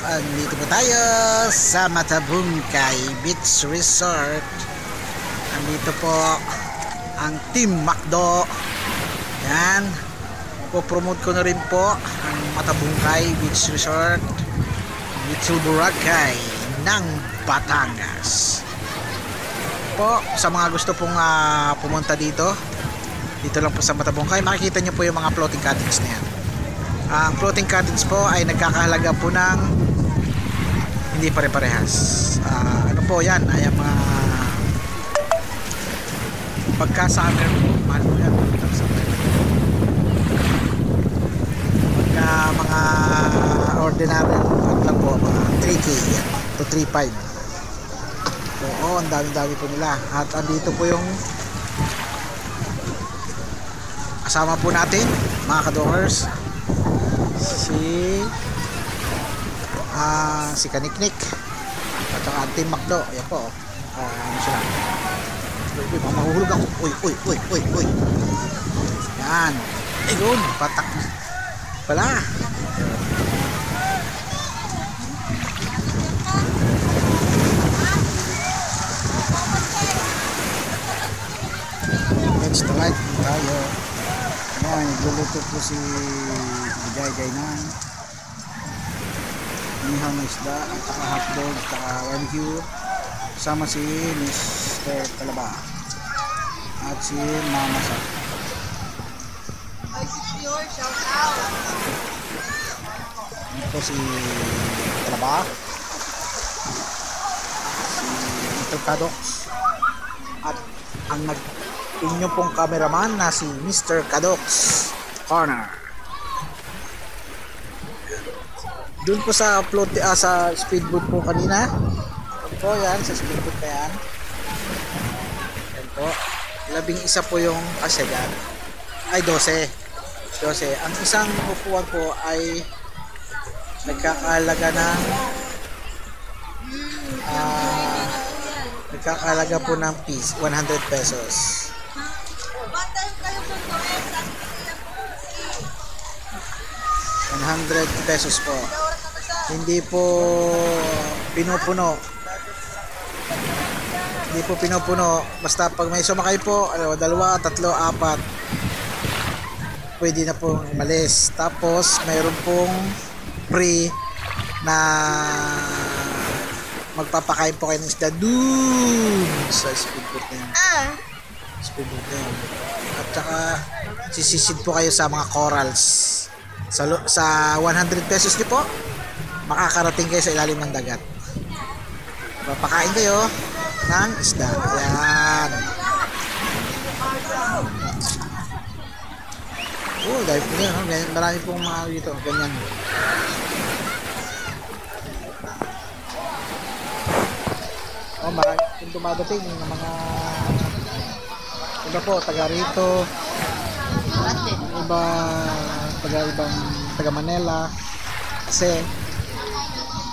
andito po tayo sa Matabungkay Beach Resort. Andito po ang Team Macdo. Yan, po-promote ko na rin po ang Matabungkay Beach Resort, Little Boracay ng Batangas po. Sa mga gusto pong pumunta dito lang po sa Matabungkay, makikita nyo po yung mga floating cottage na yan. Ang floating cottage po ay nagkakahalaga po ng hindi pare-parehas. Ano po yan, ay mga pagka-summer po, mahal po yan. Pagka mga ordinary lang po, mga 3K yan, to 3.5. Oo, ang dami-dami po nila. At andito po yung kasama po natin, mga kadokers, si Kaniknik at saka ang Team Macdo. Ayan po, ano sila, mahuhulog ako. Uy yan, ayun, patak pala. Let's try tayo. Ayan, nagluluto po si Gay ng inihang na isda at saka hotdog at saka barbecue, kasama si Mr. Talaba at si Mama Sa. Shout out. Ito si Talaba, si Mr. Kadox, at ang inyong pong cameraman na si Mr. Kadox Corner. Doon po sa sa speedboat po kanina. Yan po, yan sa speedboat na yan. Yan po, 11 po yung kasya dyan. Ay 12. Ang isang upuan po ay nagkakahalaga ng nagkakahalaga po ng 100 pesos. 100 pesos po. Hindi po pinupuno. Hindi po pinupuno. Basta pag may sumakay po, 2, 3, 4, pwede na pong umalis. Tapos mayroon pong free na magpapakain po kayo ng isda dun sa speedboat na yan. Speedboat na yan. At saka sisisid po kayo sa mga corals. Sa 100 pesos niyo po, makakarating kayo sa ilalim ng dagat. Papakain kayo ng isda. Ayan. Dahil po yan, no? Marami pong mga dito, ganyan. Marami pong dumadating ng mga iba po, taga rito, iba taga Manila. Kasi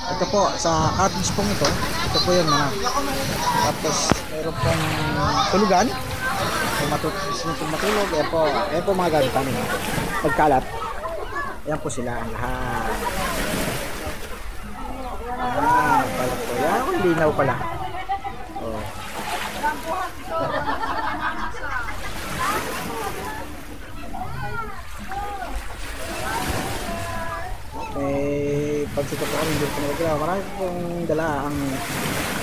ito po sa cottage pong ito po yun na. Tapos mayroon pong tulugan kung matulog. Ayan po mga gamit namin pagkalat. Ayan po sila ang lahat. Pala po yan, linaw pala. Pagsito po kami dito na marami pong dala ang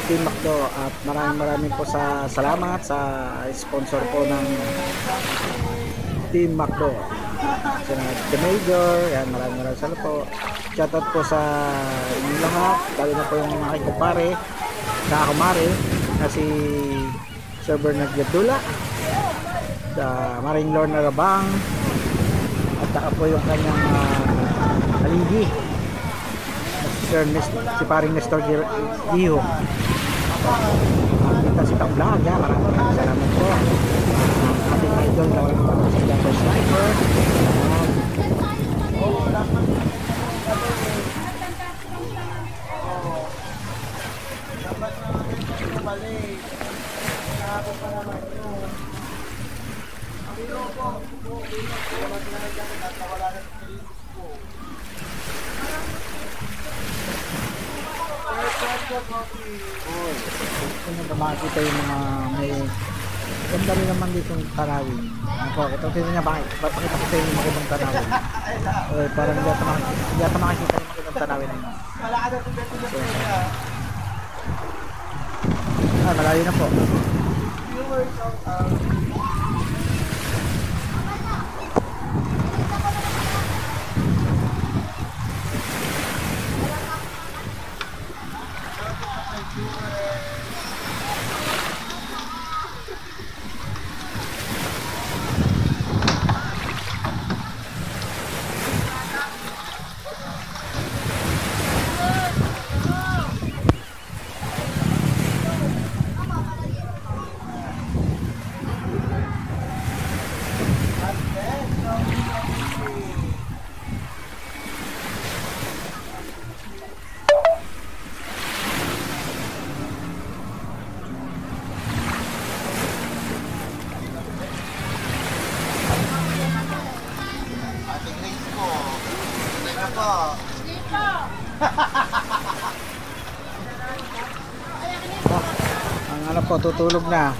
Team Macdo at maraming po sa salamat sa sponsor po ng Team Macdo. The Major, yan, maraming salamat po. Shoutout po sa inyong lahat, lalo na po yung aking kumpare sa kumare na si Sir Bernard Gatula, sa Maring Lorna Rabang, at saka po yung kanyang aligi, si paring Nestor Giho. Kita si Top Vlog, maraming salamat po. Ating idol na si Dr. Sniper. Kung nyo makikita yung mga may ganda rin naman dito yung tanawin. Ako, ito tingnan niya, pakita ko sa inyo yung magandang tanawin. Okay, parang hindi ata makikita yung magandang tanawin na yun. Malayo na po. Ang ano po, tutulog na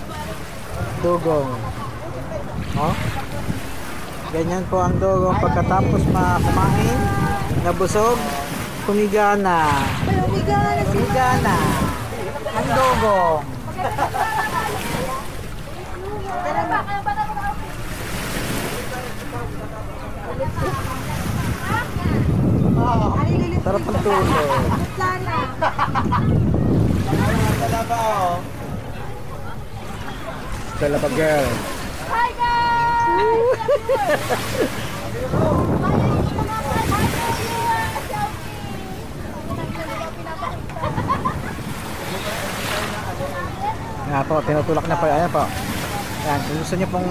dugong. Ganyan po ang dugong pagkatapos kumain, nabusog, humiga na. Humiga na ang dugong. Sarap ang tulog. Dalaba girl. Hi guys! Nga po, tinutulak na po. Ayan po. Ayan, kung gusto nyo pong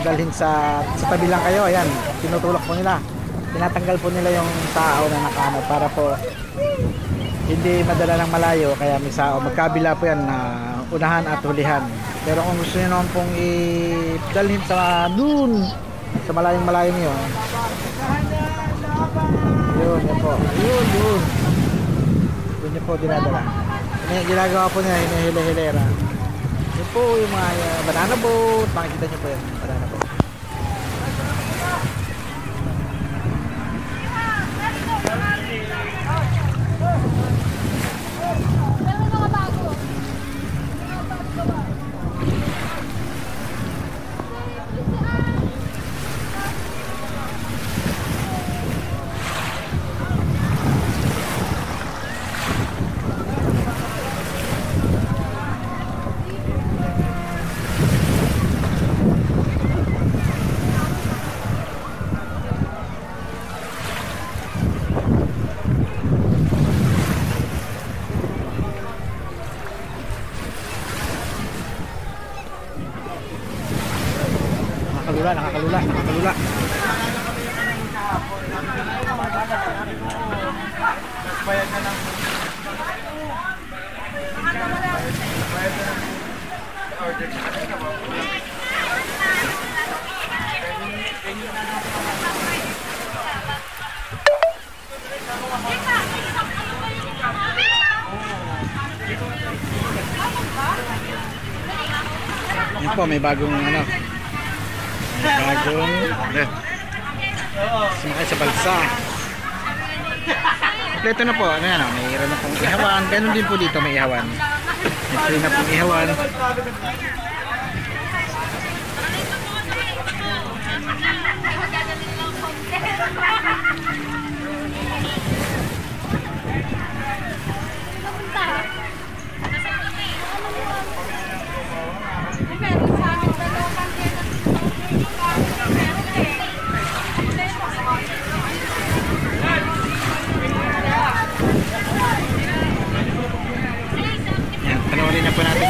dalhin sa tabi lang kayo, ayan, tinutulak po nila. Tinatanggal po nila yung sao na nakaano para po hindi madala ng malayo, kaya may sao. Magkabila po yan na unahan at hulihan. Pero kung gusto nyo naman pong dalhin sa dun, sa malayong nyo, yun po. Yun. Yun nyo po dinadala. Ginagawa po niya, hinihila-hilera. Yun po yung mga banana boat. Makikita nyo po yan, banana boat. Nakakalula. Bayad na lang. Order na. Yan po, may bagong sumakay sa balsa. Kompleto na po. Ano yan, mayroon na pong ihawan. Ganun din po dito, may ihawan. May free na pong ihawan. Po natin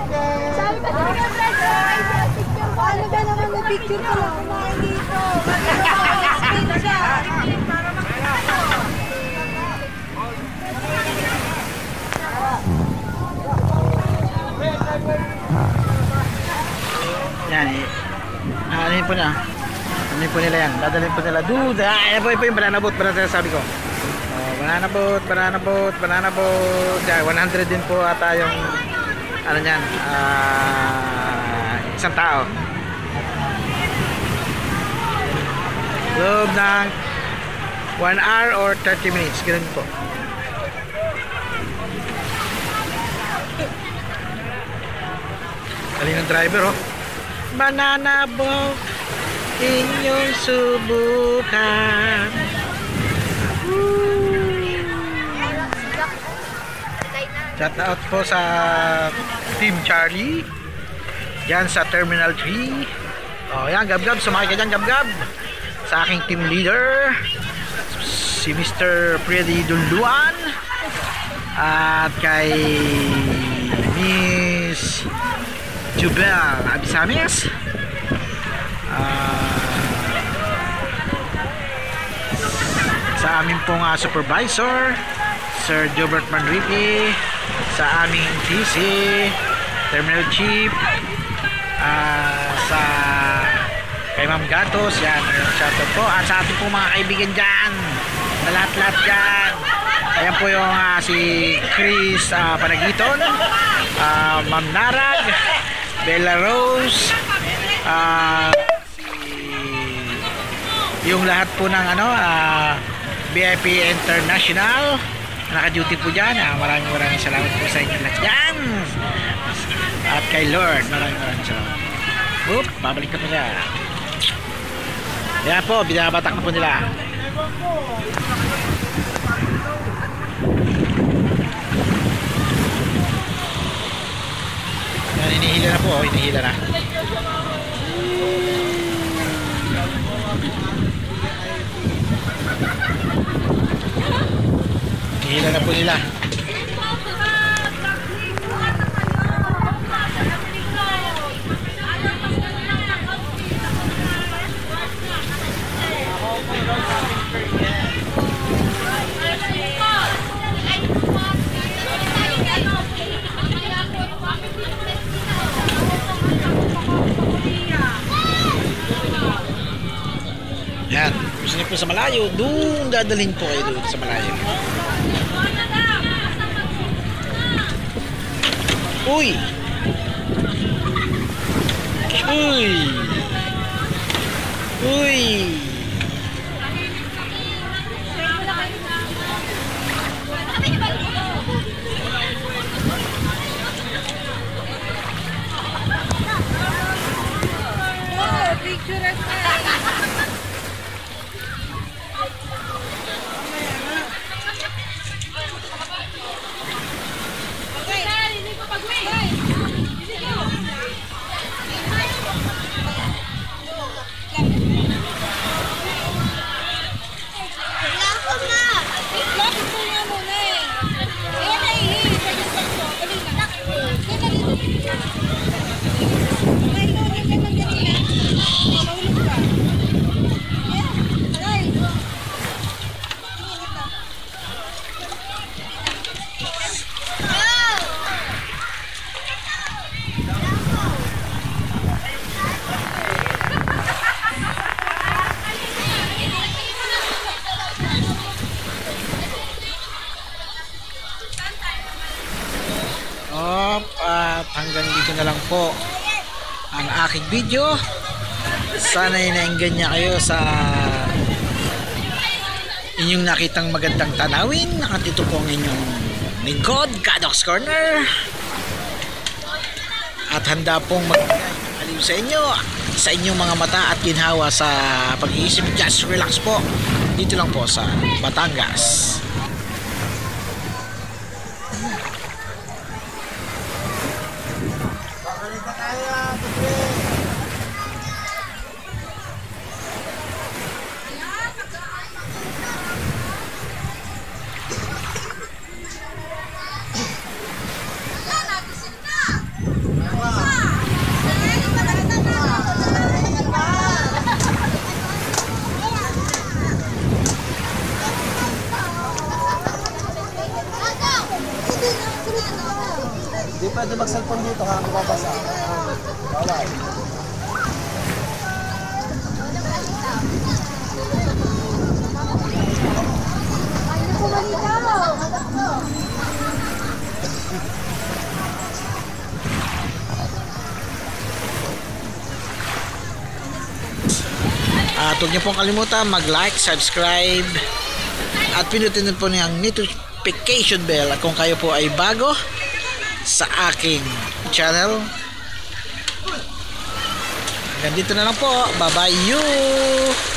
yung sabi ko sa mga friends ko, ano ba naman may picture ko lang kumain dito. Screenshot. yan ano yun po na Ano po nila yan? Dadalhin po nila. Dude! Ayan po yung banana boat. Banana sabi ko. Oh, banana boat, banana boat, banana boat. Yeah, 100 din po ata yung ano yan. Isang tao. Loob ng 1 hour or 30 minutes. Ganun po. Galing ng driver, oh. Banana boat, inyong subukan. Shout out po sa Team Charlie yan sa Terminal 3. Oh, yan, gab-gab, sumakay ka dyan, gab-gab. Sa aking team leader si Mr. Freddy Dunduan at kay Miss Jubel Abisames, sa aming pong supervisor Sir Jobert Manrique, sa aming TC Terminal Chief, sa kay Ma'am Gatos, yan, shoutout po, at sa ating pong mga kaibigan dyan na lahat-lahat dyan. Ayan po yung si Chris Panagiton, Ma'am Narag, Bella Rose, yung lahat po ng VIP International naka-duty po dyan. Maraming salamat po sa inyo lahat dyan. At kay Lord, maraming salamat. Oop, babalik na po siya. Ayan po, binabatak na po nila. Yan, hinihila na po, hinihila na. Hinihila na po nila. Yan, gusto niyo po sa malayo, doon dadalhin po kayo doon sa malayo. Uy! Uy! Uy! Picture us. At hanggang dito na lang po ang aking video. Sana inainggan niya kayo sa inyong nakitang magandang tanawin. At ito po ang inyong lingkod, Kadok's Corner, at handa pong mag-aliw sa inyo, sa inyong mga mata at ginhawa sa pag-iisip. Just relax po dito lang po sa Batangas. Hindi pwede mag-cellphone dito ha, mababasa. Bawal. At huwag niyo pong kalimutan mag-like, subscribe, at pinutin din po niyo ang notification bell at kung kayo po ay bago sa aking channel. Ganito na lang po. Bye bye you.